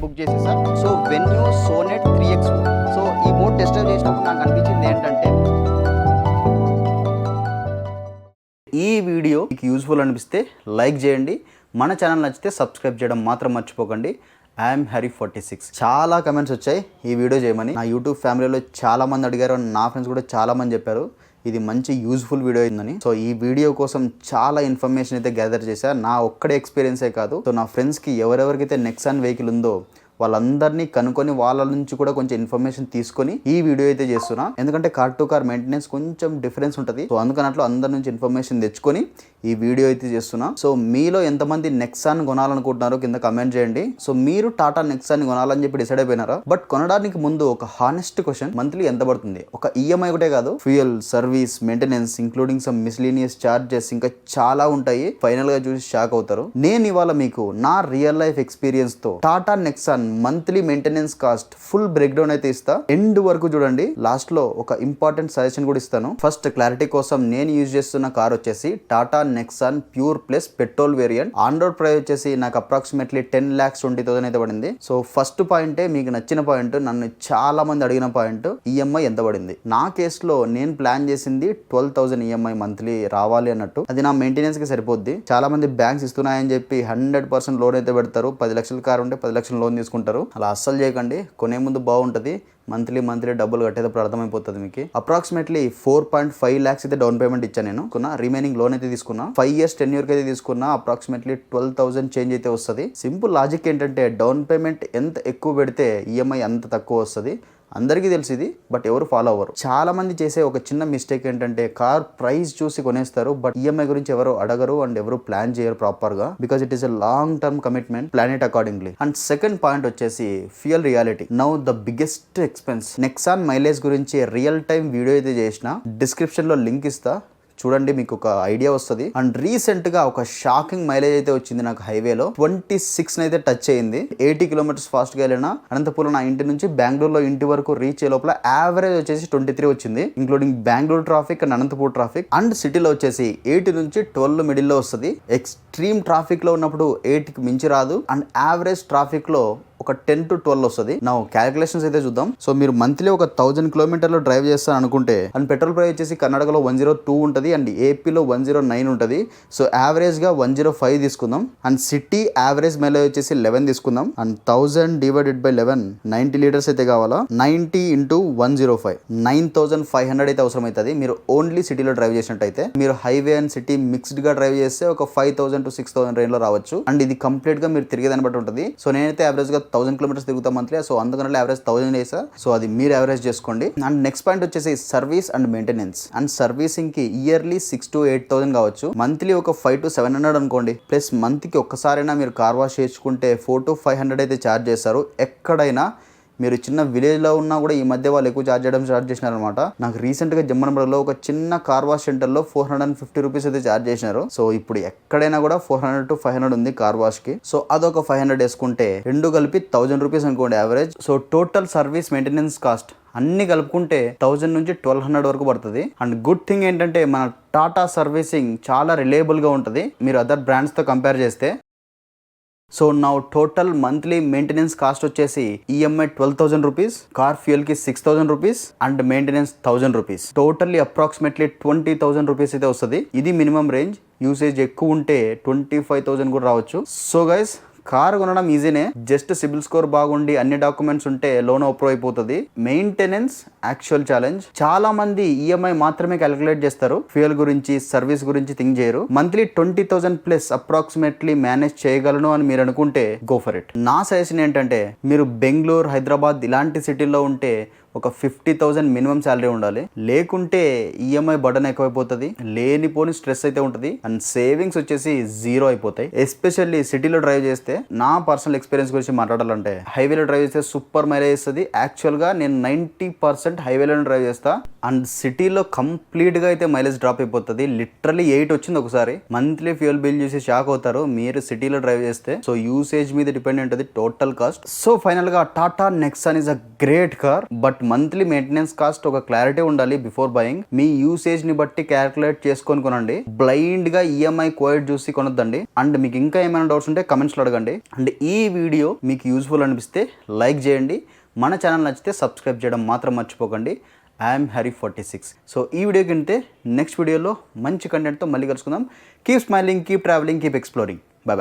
Book చేసేసా. So Venue Sonet 3X. So ఈ mode test drive చేసినప్పుడు నాకు అనిపించింది ఏంటంటే, ఈ వీడియో మీకు యూజ్ఫుల్ అనిపిస్తే లైక్ చేయండి, మన ఛానల్ నచ్చితే సబ్స్క్రైబ్ చేయడం మాత్రం మర్చిపోకండి. ఐఎమ్ హరి46. చాలా కమెంట్స్ వచ్చాయి ఈ వీడియో చేయమని. నా యూట్యూబ్ ఫ్యామిలీలో చాలా మంది అడిగారు, నా ఫ్రెండ్స్ కూడా చాలా మంది చెప్పారు ఇది మంచి యూజ్ఫుల్ వీడియో అయిందని. సో ఈ వీడియో కోసం చాలా ఇన్ఫర్మేషన్ అయితే గ్యాదర్ చేశా. నా ఒక్కడే ఎక్స్పీరియన్సే కాదు, సో నా ఫ్రెండ్స్కి ఎవరెవరికైతే నెక్సాన్ వెహికల్ ఉందో వాళ్ళందరినీ కనుక్కొని వాళ్ళ నుంచి కూడా కొంచెం ఇన్ఫర్మేషన్ తీసుకొని ఈ వీడియో అయితే చేస్తున్నా. ఎందుకంటే కార్ టు కార్ మెయింటెనెన్స్ కొంచెం డిఫరెన్స్ ఉంటుంది. సో అందుకన్నట్లు అందరి నుంచి ఇన్ఫర్మేషన్ తెచ్చుకొని ఈ వీడియో అయితే చేస్తున్నా. సో మీలో ఎంతమంది నెక్సాన్ కొనాలనుకుంటున్నారో కింద కమెంట్ చేయండి. సో మీరు టాటా నెక్సాన్ కొనాలని చెప్పి డిసైడ్ అయిపోయినారా? బట్ కొనడానికి ముందు ఒక హానెస్ట్ క్వశ్చన్, మంత్లీ ఎంత పడుతుంది? ఒక ఈఎంఐ ఒకటే కాదు, fuel, service, maintenance, including some miscellaneous charges ఇంకా చాలా ఉంటాయి. ఫైనల్ గా చూసి షాక్ అవుతారు. నేను ఇవాళ మీకు నా రియల్ లైఫ్ ఎక్స్పీరియన్స్ తో Tata Nexon monthly maintenance cost full break down అయితే ఇస్తా. ఎండ్ వరకు చూడండి. లాస్ట్ లో ఒక ఇంపార్టెంట్ సజెషన్ కూడా ఇస్తాను. ఫస్ట్ క్లారిటీ కోసం, నేను యూజ్ చేస్తున్న కార్ వచ్చేసి Tata Nexon pure plus petrol variant. On road price వచ్చేసి నాకు అప్రాక్సిమేట్లీ 10,20,000 అయితే పడింది. సో ఫస్ట్ పాయింటే మీకు నచ్చిన పాయింట్, నన్ను చాలా మంది అడిగిన పాయింట్, ఈఎంఐ ఎంత పడింది. నా కేసులో నేను ప్లాన్ చేసింది 12,000 ఈఎంఐ మంత్లీ రావాలి అన్నట్టు. అది నా మెయింటెనెన్స్ కి సరిపోద్ది. చాలా మంది బ్యాంక్స్ ఇస్తున్నాయని చెప్పి 100% లోన్ అయితే పెడతారు. 10 లక్షల కార్ ఉంటే 10 లక్షల లోన్ తీసుకుంటారు. అలా అస్సలు చేయకండి. కొనే ముందు బాగుంటుంది, మంత్లీ డబ్బులు కట్టేటప్పుడు అర్థమైపోతుంది మీకు. అప్రాక్సిమేట్లీ 4.5 lakhs అయితే డౌన్ పేమెంట్ ఇచ్చాను నేను. రిమైనింగ్ లోన్ అయితే తీసుకున్నా. 5 years tenure అయితే తీసుకున్నా. అప్రాక్సిమేట్లీ 12,000 చేంజ్ అయితే వస్తుంది. సింపుల్ లాజిక్ ఏంటంటే, డౌన్ పేమెంట్ ఎంత ఎక్కువ పెడితే ఈఎంఐ అంత తక్కువ వస్తుంది. అందరికీ తెలిసింది, బట్ ఎవరు ఫాలో అవ్వరు. చాలా మంది చేసే ఒక చిన్న మిస్టేక్ ఏంటంటే, కార్ ప్రైస్ చూసి కొనేస్తారు, బట్ ఈఎంఐ గురించి ఎవరు అడగరు అండ్ ఎవరు ప్లాన్ చేయరు ప్రాపర్ గా. Because it is a long term commitment. Plan it accordingly. And second point వచ్చేసి fuel reality. Now the biggest expense. Nexon mileage గురించి రియల్ టైం వీడియో అయితే చేసిన, డిస్క్రిప్షన్ లో లింక్ ఇస్తా, చూడండి, మీకు ఒక ఐడియా వస్తుంది. అండ్ రీసెంట్ గా ఒక షాకింగ్ మైలేజ్ అయితే వచ్చింది నాకు. హైవేలో 26 అయితే టచ్ అయింది. 80 kilometers ఫాస్ట్ గా వెళ్ళిన. అనంతపురం నా ఇంటి నుంచి బెంగళూరులో ఇంటి వరకు రీచ్ అయ్యే లోపల యావరేజ్ వచ్చేసి 23 వచ్చింది, including Bengaluru traffic and Anantapur traffic. And సిటీలో వచ్చేసి 8 నుంచి 12 మిడిల్ లో వస్తుంది. ఎక్స్ట్రీమ్ ట్రాఫిక్ లో ఉన్నప్పుడు 8కి మించి రాదు. అండ్ యావరేజ్ ట్రాఫిక్ లో ఒక 10 to 12 వస్తుంది. నా క్యాలిక్యులేషన్స్ అయితే చూద్దాం. సో మీరు మంత్లీ ఒక 1000 kilometers డ్రైవ్ చేస్తాను అనుకుంటే, అండ్ పెట్రోల్ ప్రైస్ వచ్చేసి కర్ణాటకలో 102 ఉంటుంది అండ్ ఏపీలో 109 ఉంటుంది. సో యావరేజ్ గా 105 తీసుకుందాం. అండ్ సిటీ యావరేజ్ మైలేజ్ వచ్చేసి 11 తీసుకుందాం. అండ్ 1000 divided by 11, 90 liters అయితే కావాలా. 90 into 105, 9,500 అయితే అవసరం అవుతుంది మీరు ఓన్లీ సిటీలో డ్రైవ్ చేసినట్టయితే. మీరు హైవే అండ్ సిటీ మిక్స్డ్ గా డ్రైవ్ చేస్తే ఒక 5,000 to 6,000 రేంజ్ లో రావచ్చు. అండ్ ఇది కంప్లీట్ గా మీరు తిరిగేదాన్ని బట్టి ఉంటుంది. సో నేనైతే యావరేజ్ గా 1000 kilometers తిరుగుతాం మంత్లీ. సో అందుకని యావరేజ్ 1000 వేసా. సో అది మీరు యావరేజ్ చేసుకోండి. అండ్ నెక్స్ట్ పాయింట్ వచ్చేసి service and maintenance. And servicing కి ఇయర్లీ 6,000 to 8,000 కావచ్చు. మంత్లీ ఒక 500 to 700 అనుకోండి. ప్లస్ మంత్ కి ఒక్కసారైనా మీరు కార్ వాష్ చేసుకుంటే 400 to 500 అయితే ఛార్జ్ చేస్తారు. ఎక్కడైనా మీరు చిన్న విలేజ్ లో ఉన్నా కూడా ఈ మధ్య వాళ్ళు ఎక్కువ ఛార్జ్ చేయడం స్టార్ట్ చేసినారు అనమాట. నాకు రీసెంట్ గా జమ్మనపల్లిలో ఒక చిన్న కార్ వాష్ సెంటర్ లో 450 rupees అయితే ఛార్జ్ చేసినారు. సో ఇప్పుడు ఎక్కడైనా కూడా 400 to 500 ఉంది కార్ వాష్ కి. సో అదొక 500 వేసుకుంటే రెండు కలిపి 1000 rupees అనుకోండి average. So total service maintenance cost అన్ని కలుపుకుంటే 1000 నుంచి 1200 వరకు పడుతుంది. అండ్ గుడ్ థింగ్ ఏంటంటే, మన టాటా సర్వీసింగ్ చాలా రిలయబుల్ గా ఉంటుంది మీరు అదర్ బ్రాండ్స్ తో కంపేర్ చేస్తే. సో నా టోటల్ మంత్లీ మెయింటెనెన్స్ కాస్ట్ వచ్చేసి ఈఎంఐ 12,000 rupees, కార్ ఫ్యూయల్ కి 6,000 rupees and maintenance 1,000 rupees. Totally approximately 20,000 rupees అయితే వస్తుంది. ఇది మినిమం రేంజ్. యూసేజ్ ఎక్కువ ఉంటే 25,000 కూడా రావచ్చు. సో గైస్, కార్ కొనడం ఈజీనే. జస్ట్ సిబిల్ స్కోర్ బాగుండి అన్ని డాక్యుమెంట్స్ ఉంటే లోన్ అప్రూవ్ అయిపోతుంది. Maintenance actual challenge. చాలా మంది ఈఎంఐ మాత్రమే క్యాలిక్యులేట్ చేస్తారు, ఫ్యూయల్ గురించి సర్వీస్ గురించి థింక్ చేయరు. మంత్లీ 20,000 ప్లస్ అప్రాక్సిమేట్లీ మేనేజ్ చేయగలను అని మీరు అనుకుంటే గో ఫర్ ఇట్. నా సజెషన్ ఏంటంటే, మీరు బెంగళూరు, హైదరాబాద్ ఇలాంటి సిటీల్లో ఉంటే ఒక 50,000 మినిమం శాలరీ ఉండాలి. లేకుంటే ఈఎంఐ బర్డన్ ఎక్కువైపోతుంది, లేనిపోని స్ట్రెస్ అయితే ఉంటుంది అండ్ సేవింగ్స్ వచ్చేసి 0 అయిపోతాయి. ఎస్పెషల్లీ సిటీలో డ్రైవ్ చేస్తే. నా పర్సనల్ ఎక్స్పీరియన్స్ గురించి మాట్లాడాలంటే, హైవేలో డ్రైవ్ చేస్తే సూపర్ మైలేజ్ ఇస్తుంది. యాక్చువల్ గా నేను 90% హైవేలో డ్రైవ్ చేస్తా. అండ్ సిటీలో కంప్లీట్గా అయితే మైలేజ్ డ్రాప్ అయిపోతుంది. లిటరలీ 8 వచ్చింది ఒకసారి. మంత్లీ ఫ్యూయల్ బిల్ చూసి షాక్ అవుతారు మీరు సిటీలో డ్రైవ్ చేస్తే. సో యూసేజ్ మీద డిపెండ్ ఉంటుంది టోటల్ కాస్ట్. సో ఫైనల్గా Tata Nexon is a great car, but monthly maintenance cost ఒక క్లారిటీ ఉండాలి బిఫోర్ బయింగ్. మీ యూసేజ్ ని బట్టి క్యాల్కులేట్ చేసుకొని కొనండి. బ్లైండ్ గా ఈఎంఐ కోడ్ చూసి కొనొద్దండి. అండ్ మీకు ఇంకా ఏమైనా డౌట్స్ ఉంటే కమెంట్స్ లో అడగండి. అండ్ ఈ వీడియో మీకు యూస్ఫుల్ అనిపిస్తే లైక్ చేయండి. మన ఛానల్ నచ్చితే సబ్స్క్రైబ్ చేయడం మాత్రం మర్చిపోకండి. I'm Harry46. సో ఈ వీడియో కింటే నెక్స్ట్ వీడియోలో మంచి కంటెంట్తో మళ్ళీ కలుసుకుందాం. Keep smiling, keep travelling, keep exploring. Bye bye.